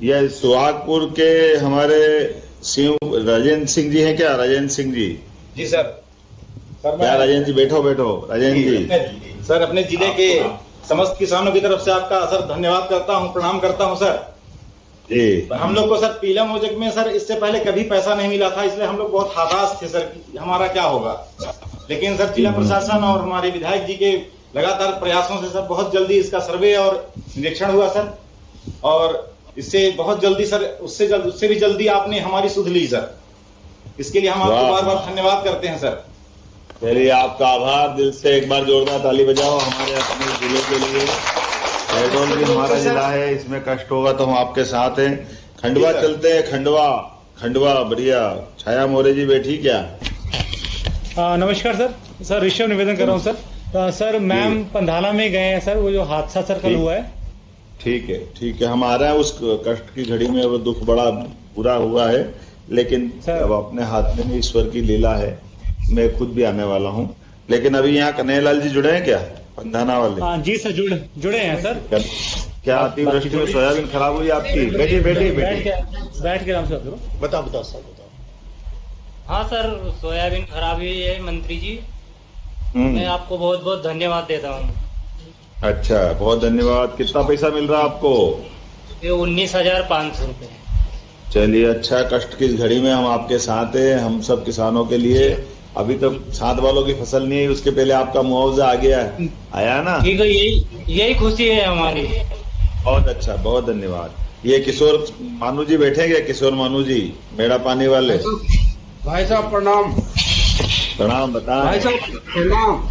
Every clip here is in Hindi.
यह सुहागपुर के हमारे सिंह राजेंद्र सिंह जी हैं क्या? राजेंद्र सिंह जी। जी सर। क्या राजेंद्र जी, बैठो बैठो राजेंद्र जी। सर अपने जिले के समस्त किसानों की तरफ से आपका सर धन्यवाद करता हूं, प्रणाम करता हूं सर। जी। हम लोग को सर पीला मोजेक में सर इससे पहले कभी पैसा नहीं मिला था, इसलिए हम लोग बहुत हताश थे सर कि हमारा क्या होगा। लेकिन सर जिला प्रशासन और हमारे विधायक जी के लगातार प्रयासों से सर बहुत जल्दी इसका सर्वे और निरीक्षण हुआ सर, और इससे बहुत जल्दी सर उससे भी जल्दी आपने हमारी सुध ली सर। इसके लिए हम आपको बार बार धन्यवाद करते हैं सर। चलिए, आपका आभार। दिल से एक बार जोरदार ताली बजाओ हमारे अपने जिले के लिए। शहडोल भी हमारा जिला है, इसमें कष्ट होगा तो हम आपके साथ हैं। खंडवा चलते हैं, खंडवा बढ़िया। छाया मोरे जी बैठी क्या? नमस्कार सर ऋषभ निवेदन कर रहा हूँ सर। सर मैम पंधाला में गए हैं सर, वो जो हादसा सर कल हुआ है। ठीक है, हम आ रहे हैं। उस कष्ट की घड़ी में वो दुख बड़ा पूरा हुआ है, लेकिन अब अपने हाथ में ईश्वर की लीला है। मैं खुद भी आने वाला हूँ, लेकिन अभी यहाँ कन्हैयालाल जी जुड़े हैं क्या, पंधाना वाले? हाँ जी सर, जुड़े हैं सर। क्या अतिवृष्टि में सोयाबीन खराब हुई आपकी? बैठ के आराम से बताओ सर। हाँ सर, सोयाबीन खराब हुई है मंत्री जी। मैं आपको बहुत बहुत धन्यवाद देता हूँ। अच्छा, बहुत धन्यवाद। कितना पैसा मिल रहा है आपको? ये 19,500 रुपए। चलिए, अच्छा। कष्ट की घड़ी में हम आपके साथ हैं, हम सब किसानों के लिए। अभी तक साथ वालों की फसल नहीं है, उसके पहले आपका मुआवजा आ गया है, आया ना? ठीक है, यही खुशी है हमारी। बहुत अच्छा, बहुत धन्यवाद। ये किशोर मानू जी बैठे क्या? किशोर मानू जी, मेड़ा पानी वाले। भाई साहब प्रणाम। प्रणाम, बताएं। भाई साहब प्रणाम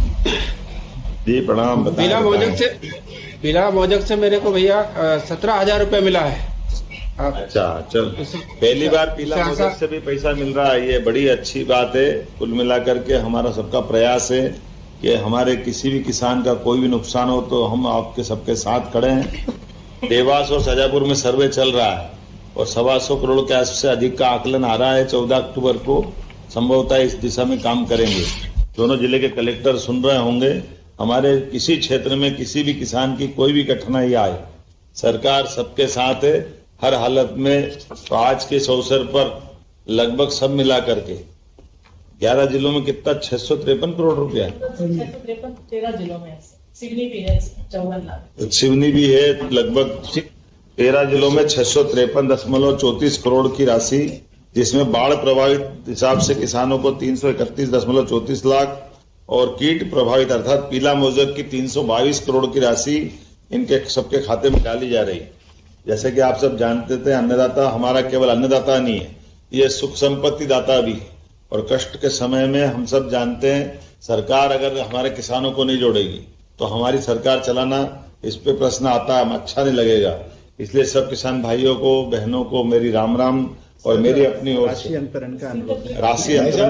जी, प्रणाम। पीला मोजक से मेरे को भैया 17,000 रुपए मिला है। अच्छा, चल, पहली बार पीला मोजक से भी पैसा मिल रहा है, ये बड़ी अच्छी बात है। कुल मिलाकर के हमारा सबका प्रयास है कि हमारे किसी भी किसान का कोई भी नुकसान हो तो हम आपके सबके साथ खड़े हैं। देवास और शाजापुर में सर्वे चल रहा है और 125 करोड़ के से अधिक का आकलन आ रहा है। 14 अक्टूबर को संभवतः इस दिशा में काम करेंगे। दोनों जिले के कलेक्टर सुन रहे होंगे। हमारे किसी क्षेत्र में किसी भी किसान की कोई भी कठिनाई आए, सरकार सबके साथ है हर हालत में। तो आज के इस अवसर पर लगभग सब मिला करके 11 जिलों में कितना 653 करोड़ रुपया, 13 जिलों में सिवनी भी है 54 लाख, सिवनी भी है। लगभग 13 जिलों में 653.34 करोड़ की राशि, जिसमें बाढ़ प्रभावित हिसाब से किसानों को 331.34 लाख और कीट प्रभावित अर्थात पीला मोजक की 322 करोड़ की राशि इनके सबके खाते में डाली जा रही है। जैसे कि आप सब जानते थे, अन्नदाता हमारा केवल अन्नदाता नहीं है, ये सुख संपत्ति दाता भी है। और कष्ट के समय में हम सब जानते हैं, सरकार अगर हमारे किसानों को नहीं जोड़ेगी तो हमारी सरकार चलाना, इस पे प्रश्न आता है, अच्छा नहीं लगेगा। इसलिए सब किसान भाइयों को, बहनों को मेरी राम राम और मेरी अपनी ओर से राशि अंतरण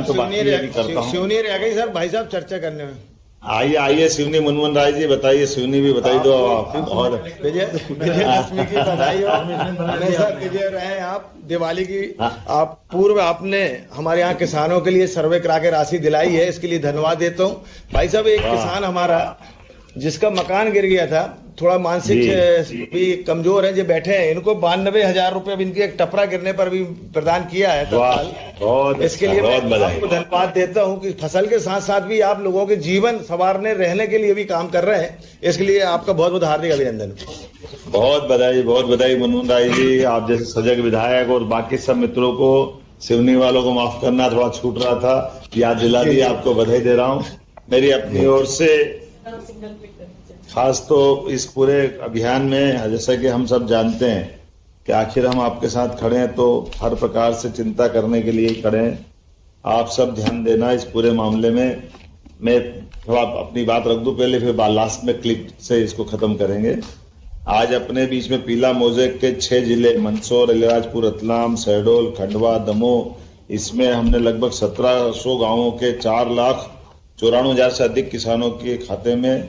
तो बात करता हूँ। सिवनी रह गई सर भाई साहब चर्चा करने में। आइए सिवनी, मनमोहन राय जी बताइए, सिवनी भी बताइए दो आप। और विजयदशमी की बधाई हो सर। विजय रहे आप, दिवाली की आप पूर्व आपने हमारे यहाँ किसानों के लिए सर्वे करा के राशि दिलाई है, इसके लिए धन्यवाद देता हूँ। भाई साहब, एक किसान हमारा जिसका मकान गिर गया था, थोड़ा मानसिक भी कमजोर है, जो बैठे हैं, इनको 92,000 रुपए इनकी एक टपरा गिरने पर भी प्रदान किया है। इसके लिए मैं आपको धन्यवाद देता हूं कि फसल के साथ साथ भी आप लोगों के जीवन संवारने रहने के लिए भी काम कर रहे हैं। इसके लिए आपका बहुत बहुत हार्दिक अभिनंदन। बहुत बधाई मनमोहन राय जी। आप जैसे सजग विधायक और बाकी सब मित्रों को, सिवनी वालों को माफ करना, थोड़ा छूट रहा था, याद दिला दी, आपको बधाई दे रहा हूँ मेरी अपनी ओर से। खास तो इस पूरे अभियान में, जैसा कि हम सब जानते हैं कि आखिर हम आपके साथ खड़े हैं, तो हर प्रकार से चिंता करने के लिए खड़े हैं। आप सब ध्यान देना इस पूरे मामले में। मैं थोड़ा अपनी बात रख दूं पहले, फिर लास्ट में क्लिप से इसको खत्म करेंगे। आज अपने बीच में पीला मोजेक के 6 जिले, मंदसौर, अलीराजपुर, रतलाम, शहडोल, खंडवा, दमोह, इसमें हमने लगभग 1700 गांवों के 4,94,000 से अधिक किसानों के खाते में,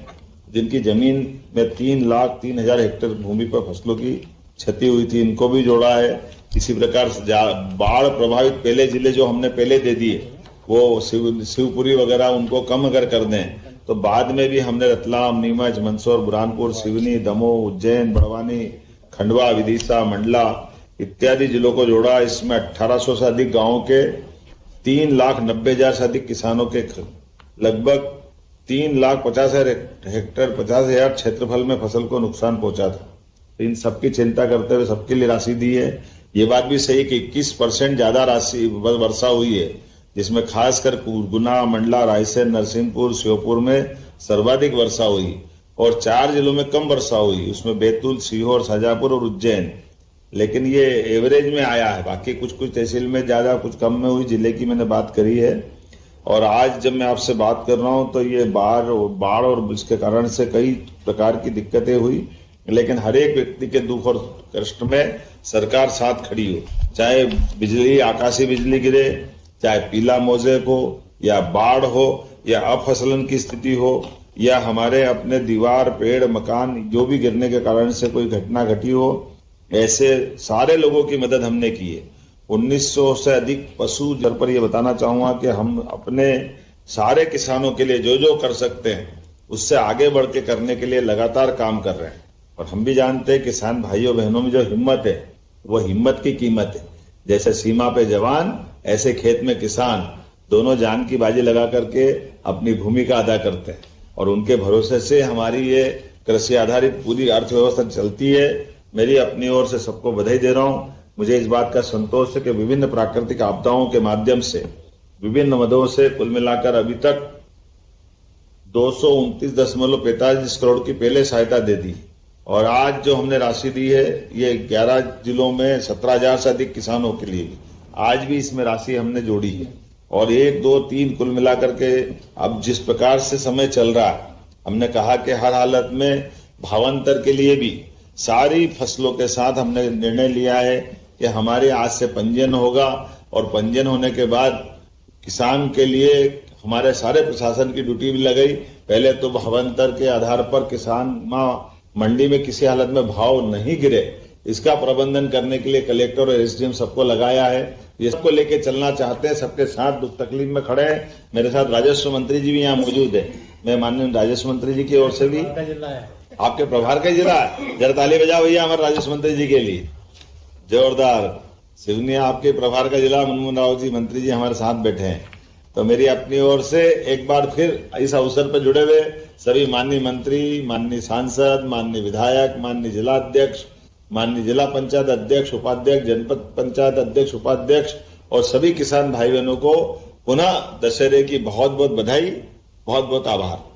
जिनकी जमीन में 3,03,000 हेक्टेयर भूमि पर फसलों की क्षति हुई थी, इनको भी जोड़ा है। इसी प्रकार से बाढ़ प्रभावित पहले जिले जो हमने पहले दे दिए, वो शिवपुरी वगैरह, उनको कम अगर कर दें तो बाद में भी हमने रतलाम, नीमच, मंदसौर, बुरहानपुर, सिवनी, दमोह, उज्जैन, बड़वानी, खंडवा, विदिशा, मंडला, इत्यादि जिलों को जोड़ा। इसमें 1800 से अधिक गांवों के 3,90,000 से अधिक किसानों के लगभग 3,50,000 हेक्टेयर 50,000 क्षेत्रफल में फसल को नुकसान पहुंचा था। इन सबकी चिंता करते हुए सबके लिए राशि दी है। ये बात भी सही कि 21% ज्यादा राशि वर्षा हुई है, जिसमें खासकर गुना, मंडला, रायसेन, नरसिंहपुर, श्योपुर में सर्वाधिक वर्षा हुई और 4 जिलों में कम वर्षा हुई, उसमें बैतूल, सीहोर, शाजापुर और उज्जैन। लेकिन ये एवरेज में आया है, बाकी कुछ तहसील में ज्यादा कुछ कम में हुई। जिले की मैंने बात करी है। और आज जब मैं आपसे बात कर रहा हूं तो ये बाढ़ और इसके कारण से कई प्रकार की दिक्कतें हुई, लेकिन हर एक व्यक्ति के दुख और कष्ट में सरकार साथ खड़ी हो। चाहे बिजली, आकाशीय बिजली गिरे, चाहे पीला मोजे को, या बाढ़ हो, या अफसलन की स्थिति हो, या हमारे अपने दीवार, पेड़, मकान जो भी गिरने के कारण से कोई घटना घटी हो, ऐसे सारे लोगों की मदद हमने की है। 1900 से अधिक पशु जल पर यह बताना चाहूंगा कि हम अपने सारे किसानों के लिए जो कर सकते हैं उससे आगे बढ़ के करने के लिए लगातार काम कर रहे हैं। और हम भी जानते हैं किसान भाइयों बहनों में जो हिम्मत है वो हिम्मत की कीमत है। जैसे सीमा पे जवान, ऐसे खेत में किसान, दोनों जान की बाजी लगा करके अपनी भूमिका अदा करते हैं और उनके भरोसे से हमारी ये कृषि आधारित पूरी अर्थव्यवस्था चलती है। मेरी अपनी ओर से सबको बधाई दे रहा हूं। मुझे इस बात का संतोष है कि विभिन्न प्राकृतिक आपदाओं के माध्यम से विभिन्न मदों से कुल मिलाकर अभी तक 229.45 करोड़ की पहले सहायता दे दी और आज जो हमने राशि दी है ये 11 जिलों में 17,000 से अधिक किसानों के लिए आज भी इसमें राशि हमने जोड़ी है। और 1, 2, 3 कुल मिलाकर के अब जिस प्रकार से समय चल रहा है, हमने कहा कि हर हालत में भावांतर के लिए भी सारी फसलों के साथ हमने निर्णय लिया है कि हमारे आज से पंजीयन होगा और पंजीयन होने के बाद किसान के लिए हमारे सारे प्रशासन की ड्यूटी भी लगाई। पहले तो भावांतर के आधार पर किसान मंडी में किसी हालत में भाव नहीं गिरे, इसका प्रबंधन करने के लिए कलेक्टर और एसडीएम सबको लगाया है। ये सबको लेके चलना चाहते हैं, सबके साथ दुख तकलीफ में खड़े हैं। मेरे साथ राजस्व मंत्री जी भी यहाँ मौजूद है। मैं माननीय राजस्व मंत्री जी की ओर से भी, आपके प्रभार का जिला है, जरा ताली बजाओ भैया हमारे राजस्व मंत्री जी के लिए, जोरदार। सिवनी आपके प्रभार का जिला, मनमोहन राव जी मंत्री जी हमारे साथ बैठे हैं। तो मेरी अपनी ओर से एक बार फिर इस अवसर पर जुड़े हुए सभी माननीय मंत्री, माननीय सांसद, माननीय विधायक, माननीय जिला अध्यक्ष, माननीय जिला पंचायत अध्यक्ष, उपाध्यक्ष, जनपद पंचायत अध्यक्ष, उपाध्यक्ष और सभी किसान भाई बहनों को पुनः दशहरे की बहुत बहुत बधाई, बहुत बहुत आभार।